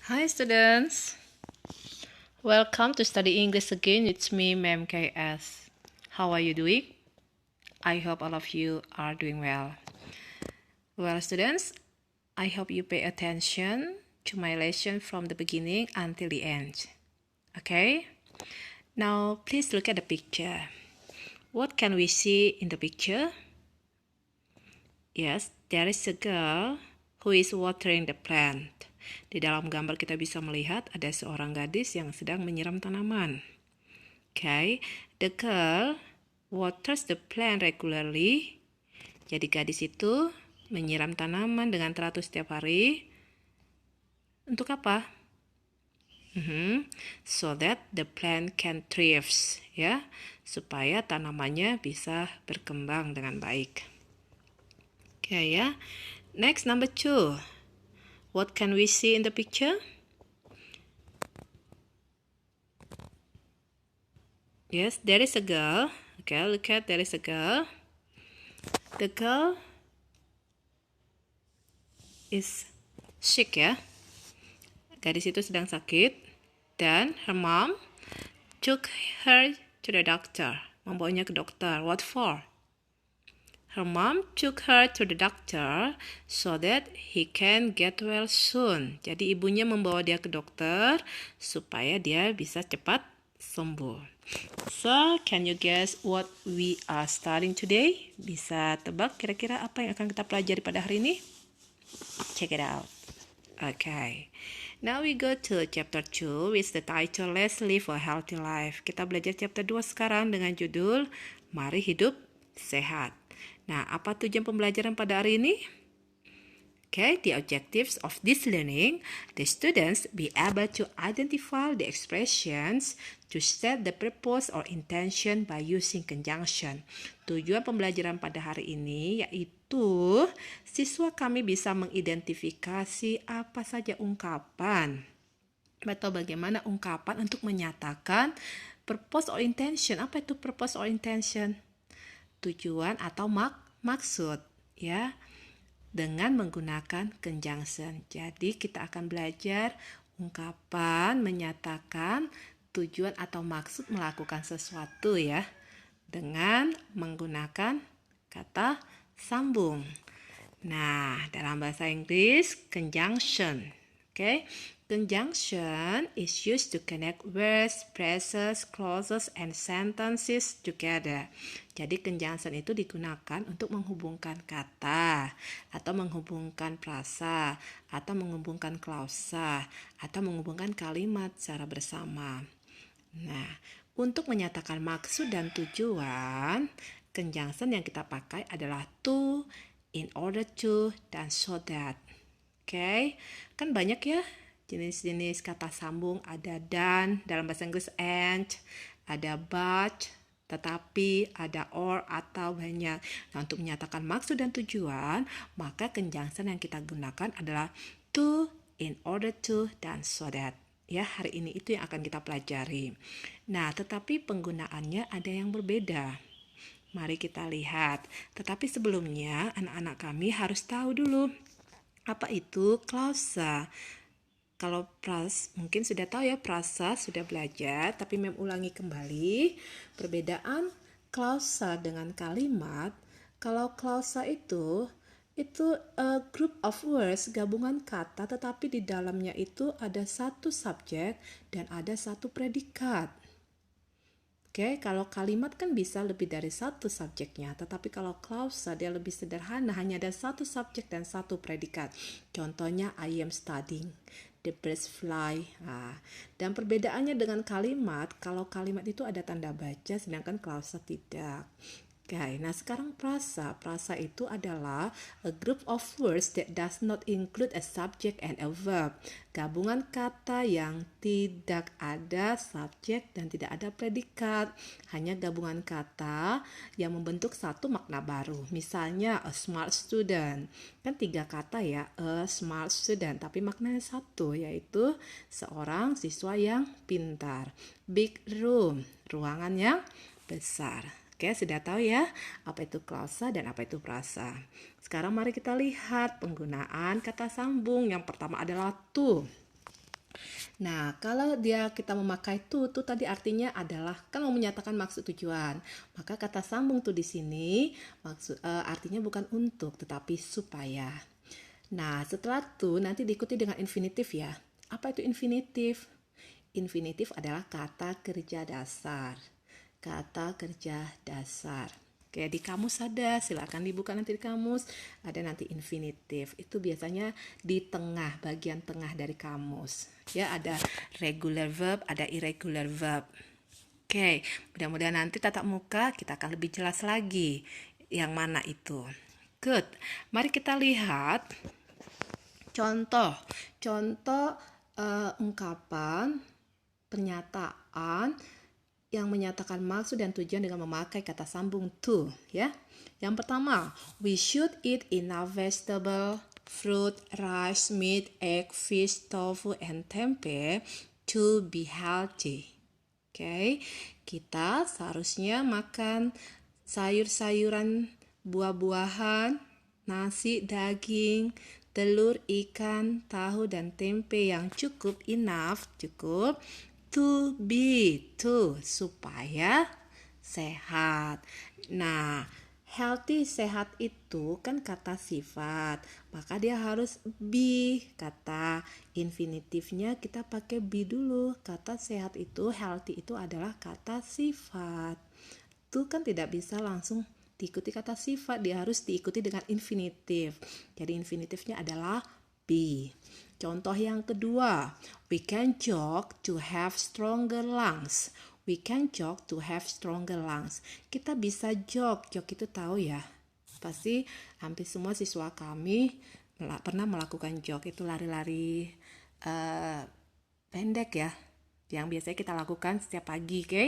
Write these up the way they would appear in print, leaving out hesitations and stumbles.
Hi students, welcome to study English again. It's me, Ma'am KS. How are you doing? I hope all of you are doing well. Well students, I hope you pay attention to my lesson from the beginning until the end. Okay? Now please look at the picture. What can we see in the picture? Yes, there is a girl who is watering the plant. Di dalam gambar kita bisa melihat ada seorang gadis yang sedang menyiram tanaman. Okay, the girl waters the plant regularly. Jadi gadis itu menyiram tanaman dengan teratur setiap hari. Untuk apa? So that the plant can thrive, ya, supaya tanamannya bisa berkembang dengan baik. Okay, ya. Next, number 2. What can we see in the picture? Yes, there is a girl. Okay, look at, there is a girl. The girl is sick, ya. Gadis itu sedang sakit dan her mom took her to the doctor. Membawanya ke dokter. What for? Her mom took her to the doctor so that he can get well soon. Jadi ibunya membawa dia ke dokter supaya dia bisa cepat sembuh. So, can you guess what we are studying today? Bisa tebak kira-kira apa yang akan kita pelajari pada hari ini? Check it out. Okay. Now we go to chapter 2 with the title Let's Live a Healthy Life. Kita belajar chapter 2 sekarang dengan judul Mari Hidup Sehat. Nah, apa tujuan pembelajaran pada hari ini? Okay, the objectives of this learning, the students be able to identify the expressions to set the purpose or intention by using conjunction. Tujuan pembelajaran pada hari ini yaitu siswa kami bisa mengidentifikasi apa saja ungkapan atau bagaimana ungkapan untuk menyatakan purpose or intention. Apa itu purpose or intention? Tujuan atau maksud, ya, dengan menggunakan conjunction. Jadi kita akan belajar ungkapan menyatakan tujuan atau maksud melakukan sesuatu, ya, dengan menggunakan kata sambung. Nah, dalam bahasa Inggris conjunction. Okay? Conjunction is used to connect words, phrases, clauses, and sentences together. Jadi conjunction itu digunakan untuk menghubungkan kata, atau menghubungkan frasa, atau menghubungkan klausa, atau menghubungkan kalimat secara bersama. Nah, untuk menyatakan maksud dan tujuan, conjunction yang kita pakai adalah to, in order to, dan so that. Oke, kan banyak ya jenis-jenis kata sambung, ada dan, dalam bahasa Inggris and, ada but, tetapi, ada or, atau banyak. Nah, untuk menyatakan maksud dan tujuan, maka conjunction yang kita gunakan adalah to, in order to, dan so that. Ya, hari ini itu yang akan kita pelajari. Nah, tetapi penggunaannya ada yang berbeda. Mari kita lihat. Tetapi sebelumnya, anak-anak kami harus tahu dulu apa itu klausa. Kalau mungkin sudah tahu ya, frasa sudah belajar, tapi Mem ulangi kembali perbedaan klausa dengan kalimat. Kalau klausa itu a group of words, gabungan kata, tetapi di dalamnya itu ada satu subjek dan ada satu predikat. Oke, kalau kalimat kan bisa lebih dari satu subjeknya, tetapi kalau klausa dia lebih sederhana, hanya ada satu subjek dan satu predikat. Contohnya, I am studying, the birds fly. Nah, dan perbedaannya dengan kalimat, kalau kalimat itu ada tanda baca, sedangkan klausa tidak. Oke, nah sekarang prasa. Prasa itu adalah a group of words that does not include a subject and a verb. Gabungan kata yang tidak ada subjek dan tidak ada predikat. Hanya gabungan kata yang membentuk satu makna baru. Misalnya a smart student. Kan 3 kata ya, a smart student. Tapi maknanya satu, yaitu seorang siswa yang pintar. Big room, ruangan yang besar. Oke, sudah tahu ya apa itu klausa dan apa itu prasa. Sekarang mari kita lihat penggunaan kata sambung. Yang pertama adalah to. Nah, kalau kita memakai to tadi artinya adalah kan mau menyatakan maksud tujuan. Maka kata sambung to di sini artinya bukan untuk tetapi supaya. Nah, setelah to nanti diikuti dengan infinitif ya. Apa itu infinitif? Infinitif adalah kata kerja dasar. Kata kerja dasar. Kayak di kamus ada, silakan dibuka nanti di kamus, ada nanti infinitif. Itu biasanya di tengah, bagian tengah dari kamus. Ya, ada regular verb, ada irregular verb. Oke, mudah-mudahan nanti tatap muka kita akan lebih jelas lagi yang mana itu. Good. Mari kita lihat contoh ungkapan pernyataan yang menyatakan maksud dan tujuan dengan memakai kata sambung to, ya. Yang pertama, we should eat enough vegetable, fruit, rice, meat, egg, fish, tofu, and tempeh to be healthy. Oke, kita seharusnya makan sayur-sayuran, buah-buahan, nasi, daging, telur, ikan, tahu, dan tempe yang cukup, to be, supaya sehat. Nah, healthy, sehat itu kan kata sifat, maka dia harus be. Kata infinitifnya kita pakai be dulu. Kata sehat itu, healthy itu adalah kata sifat. To kan tidak bisa langsung diikuti kata sifat, dia harus diikuti dengan infinitif. Jadi infinitifnya adalah be. Contoh yang kedua, we can jog to have stronger lungs. We can jog to have stronger lungs. Kita bisa jog itu tahu ya. Pasti hampir semua siswa kami pernah melakukan jog, itu lari-lari pendek ya, yang biasanya kita lakukan setiap pagi, oke?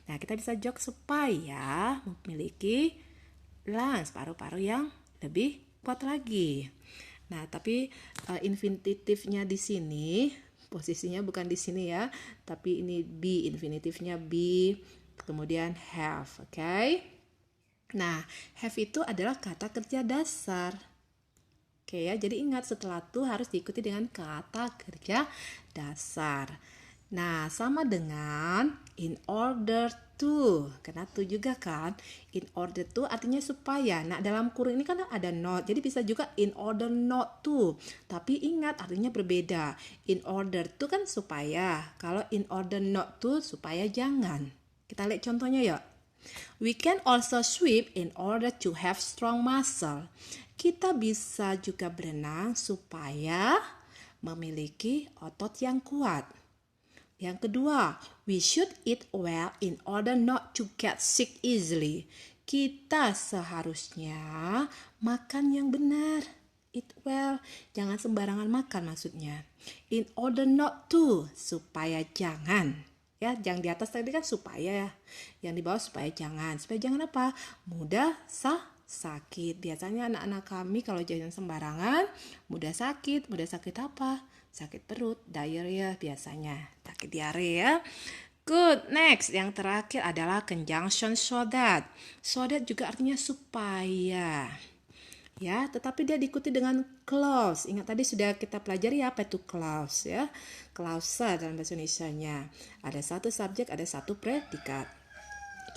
Nah, kita bisa jog supaya memiliki lungs, paru-paru yang lebih kuat lagi. Nah, tapi infinitifnya di sini, posisinya bukan di sini ya, tapi ini be, infinitifnya be, kemudian have, oke? Nah, have itu adalah kata kerja dasar. Oke ya, jadi ingat setelah to harus diikuti dengan kata kerja dasar. Nah, sama dengan in order to. Karena to juga kan. In order to artinya supaya. Nah, dalam kurung ini kan ada not. Jadi bisa juga in order not to. Tapi ingat artinya berbeda. In order to kan supaya. Kalau in order not to supaya jangan. Kita lihat contohnya ya. We can also swim in order to have strong muscle. Kita bisa juga berenang supaya memiliki otot yang kuat. Yang kedua, we should eat well in order not to get sick easily. Kita seharusnya makan yang benar. Eat well, jangan sembarangan makan maksudnya. In order not to, supaya jangan. Ya, yang di atas tadi kan supaya ya. Yang di bawah supaya jangan. Supaya jangan apa? Mudah sakit. Biasanya anak-anak kami kalau jajan sembarangan mudah sakit. Mudah sakit apa? Sakit perut, diarrhea biasanya. Sakit diare ya. Good, next. Yang terakhir adalah conjunction so that. So that juga artinya supaya. Ya, tetapi dia diikuti dengan clause. Ingat tadi sudah kita pelajari apa itu clause ya. Klausa dalam bahasa Indonesianya. Ada satu subjek, ada satu predikat.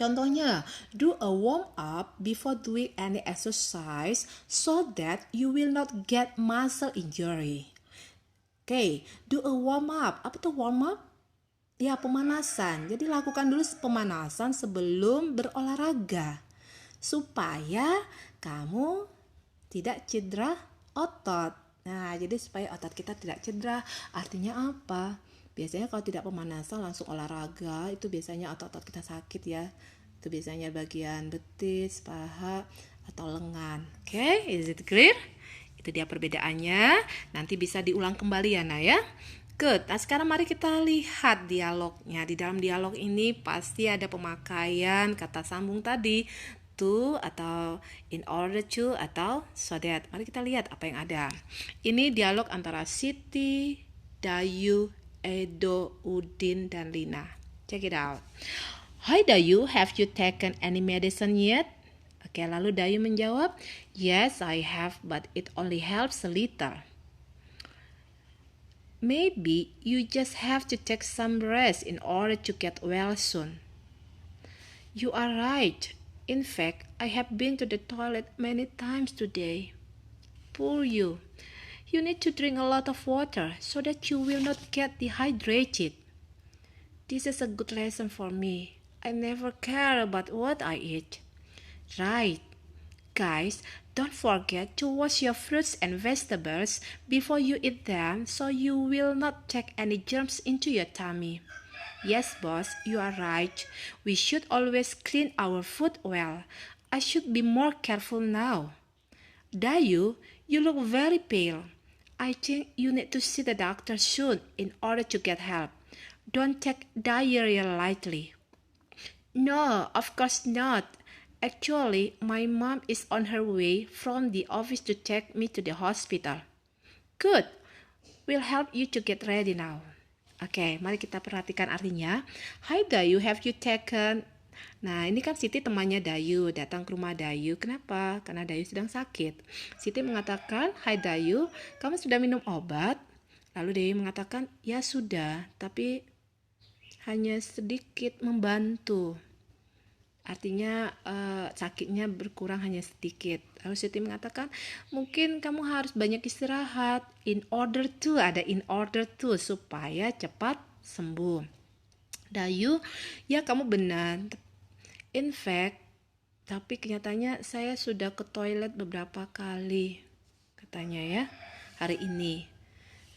Contohnya, do a warm up before doing any exercise so that you will not get muscle injury. Oke, do a warm up. Apa tuh warm up? Ya, pemanasan. Jadi lakukan dulu pemanasan sebelum berolahraga. Supaya kamu tidak cedera otot. Nah, jadi supaya otot kita tidak cedera. Artinya apa? Biasanya kalau tidak pemanasan langsung olahraga, itu biasanya otot-otot kita sakit ya. Itu biasanya bagian betis, paha, atau lengan. Oke, is it clear? Itu dia perbedaannya. Nanti bisa diulang kembali ya, Nah ya. Good. Nah, sekarang mari kita lihat dialognya. Di dalam dialog ini pasti ada pemakaian kata sambung tadi. To atau in order to atau so that. Mari kita lihat apa yang ada. Ini dialog antara Siti, Dayu, Edo, Udin, dan Lina. Check it out. Hi Dayu, have you taken any medicine yet? Oke, lalu Dayu menjawab, yes, I have, but it only helps a little. Maybe you just have to take some rest in order to get well soon. You are right. In fact, I have been to the toilet many times today. Poor you. You need to drink a lot of water so that you will not get dehydrated. This is a good lesson for me. I never care about what I eat. Right. Guys, don't forget to wash your fruits and vegetables before you eat them so you will not take any germs into your tummy. Yes, boss, you are right. We should always clean our food well. I should be more careful now. Dayu, you look very pale. I think you need to see the doctor soon in order to get help. Don't take diarrhea lightly. No, of course not. Actually, my mom is on her way from the office to take me to the hospital. Good. We'll help you to get ready now. Oke, mari kita perhatikan artinya. Hi Dayu, have you taken... Nah, ini kan Siti temannya Dayu, datang ke rumah Dayu. Kenapa? Karena Dayu sedang sakit. Siti mengatakan, Hai Dayu, kamu sudah minum obat? Lalu Dayu mengatakan, ya sudah, tapi hanya sedikit membantu. Artinya sakitnya berkurang hanya sedikit. Lalu Siti mengatakan, mungkin kamu harus banyak istirahat. In order to, supaya cepat sembuh. Dayu, ya kamu benar. In fact, tapi kenyataannya saya sudah ke toilet beberapa kali, katanya ya, hari ini.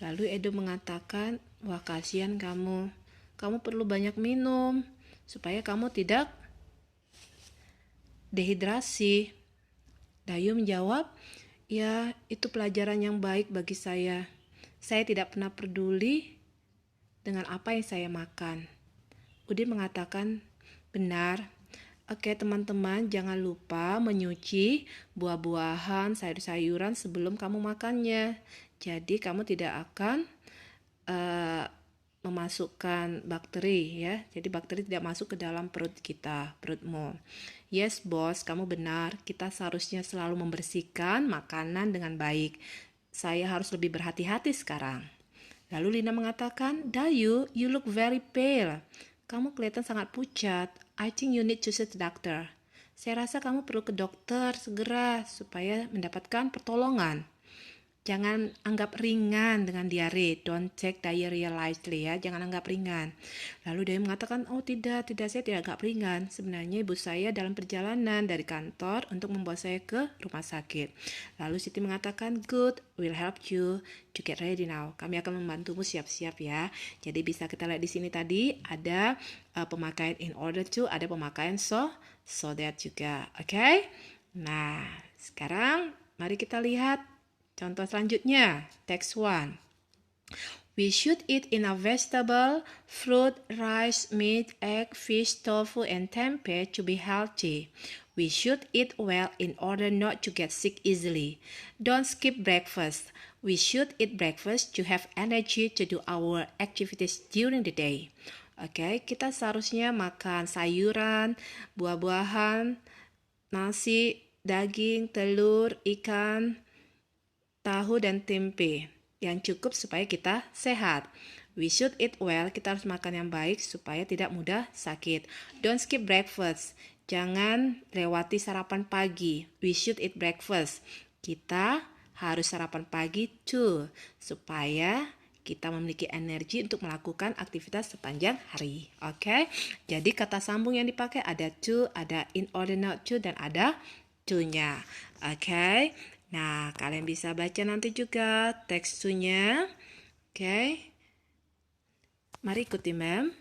Lalu Edo mengatakan, wah kasihan kamu perlu banyak minum, supaya kamu tidak dehidrasi. Dayu menjawab, ya itu pelajaran yang baik bagi saya. Saya tidak pernah peduli dengan apa yang saya makan. Udin mengatakan, benar. Oke teman-teman, jangan lupa menyuci buah-buahan, sayur-sayuran sebelum kamu makannya. Jadi kamu tidak akan memasukkan bakteri ya. Jadi bakteri tidak masuk ke dalam perutmu. Yes bos, kamu benar. Kita seharusnya selalu membersihkan makanan dengan baik. Saya harus lebih berhati-hati sekarang. Lalu Lina mengatakan, Dayu, you look very pale. Kamu kelihatan sangat pucat. I think you need to see the doctor. Saya rasa kamu perlu ke dokter segera supaya mendapatkan pertolongan. Jangan anggap ringan dengan diare. Don't take diarrhea lightly ya. Jangan anggap ringan. Lalu dia mengatakan, oh tidak, saya tidak anggap ringan. Sebenarnya ibu saya dalam perjalanan dari kantor untuk membawa saya ke rumah sakit. Lalu Siti mengatakan, good, we'll help you to get ready now. Kami akan membantumu siap-siap ya. Jadi bisa kita lihat di sini tadi ada pemakaian in order to, ada pemakaian so that juga. Oke? Nah, sekarang mari kita lihat contoh selanjutnya, text 1. We should eat enough vegetable, fruit, rice, meat, egg, fish, tofu, and tempeh to be healthy. We should eat well in order not to get sick easily. Don't skip breakfast. We should eat breakfast to have energy to do our activities during the day. Oke, kita seharusnya makan sayuran, buah-buahan, nasi, daging, telur, ikan, tahu dan tempe yang cukup supaya kita sehat. We should eat well, kita harus makan yang baik supaya tidak mudah sakit. Don't skip breakfast, jangan lewati sarapan pagi. We should eat breakfast, kita harus sarapan pagi too, supaya kita memiliki energi untuk melakukan aktivitas sepanjang hari. Oke, jadi kata sambung yang dipakai ada to, ada in order not to, dan ada to-nya. Oke. Nah, kalian bisa baca nanti juga teksturnya. Oke. Mari ikuti mem.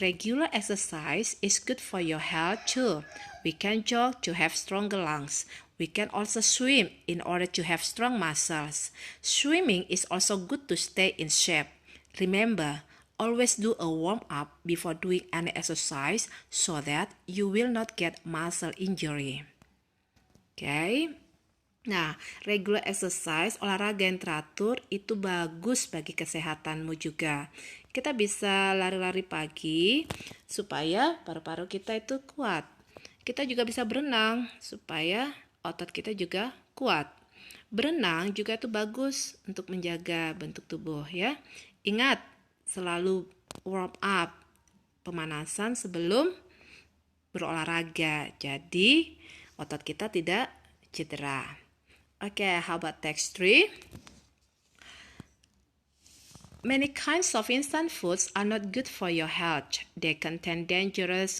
Regular exercise is good for your health too. We can jog to have stronger lungs. We can also swim in order to have strong muscles. Swimming is also good to stay in shape. Remember, always do a warm-up before doing any exercise so that you will not get muscle injury. Okay. Nah, regular exercise, olahraga yang teratur itu bagus bagi kesehatanmu juga. Kita bisa lari-lari pagi supaya paru-paru kita itu kuat. Kita juga bisa berenang supaya otot kita juga kuat. Berenang juga tuh bagus untuk menjaga bentuk tubuh ya. Ingat, selalu warm up, pemanasan sebelum berolahraga. Jadi, otot kita tidak cedera. Okay, how about text 3? Many kinds of instant foods are not good for your health. They contain dangerous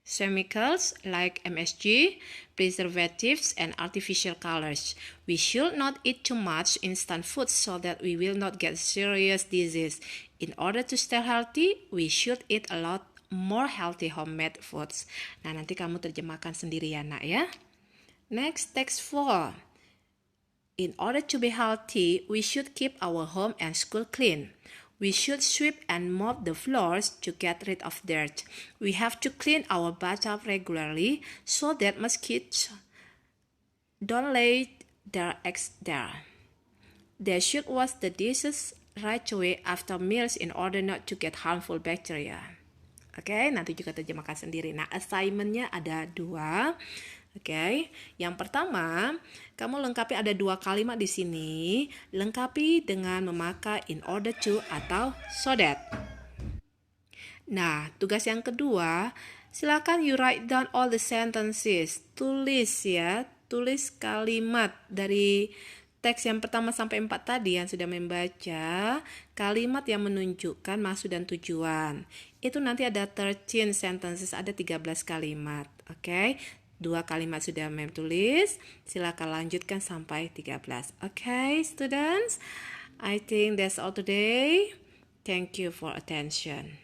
chemicals like MSG, preservatives, and artificial colors. We should not eat too much instant food so that we will not get serious disease. In order to stay healthy, we should eat a lot more healthy homemade foods. Nah, nanti kamu terjemahkan sendiri ya, Nak ya. Next, text 4. In order to be healthy, we should keep our home and school clean. We should sweep and mop the floors to get rid of dirt. We have to clean our bathtub regularly so that mosquitoes don't lay their eggs there. They should wash the dishes right away after meals in order not to get harmful bacteria. Oke, nanti juga terjemahkan sendiri. Nah, assignment-nya ada 2. Oke, yang pertama, kamu lengkapi ada 2 kalimat di sini. Lengkapi dengan memakai in order to atau so that. Nah, tugas yang kedua, silakan you write down all the sentences. Tulis ya, tulis kalimat dari teks yang pertama sampai 4 tadi yang sudah membaca, kalimat yang menunjukkan maksud dan tujuan. Itu nanti ada 13 sentences, ada 13 kalimat. Oke. 2 kalimat sudah menulis, silakan lanjutkan sampai 13. Okay, students, I think that's all today. Thank you for attention.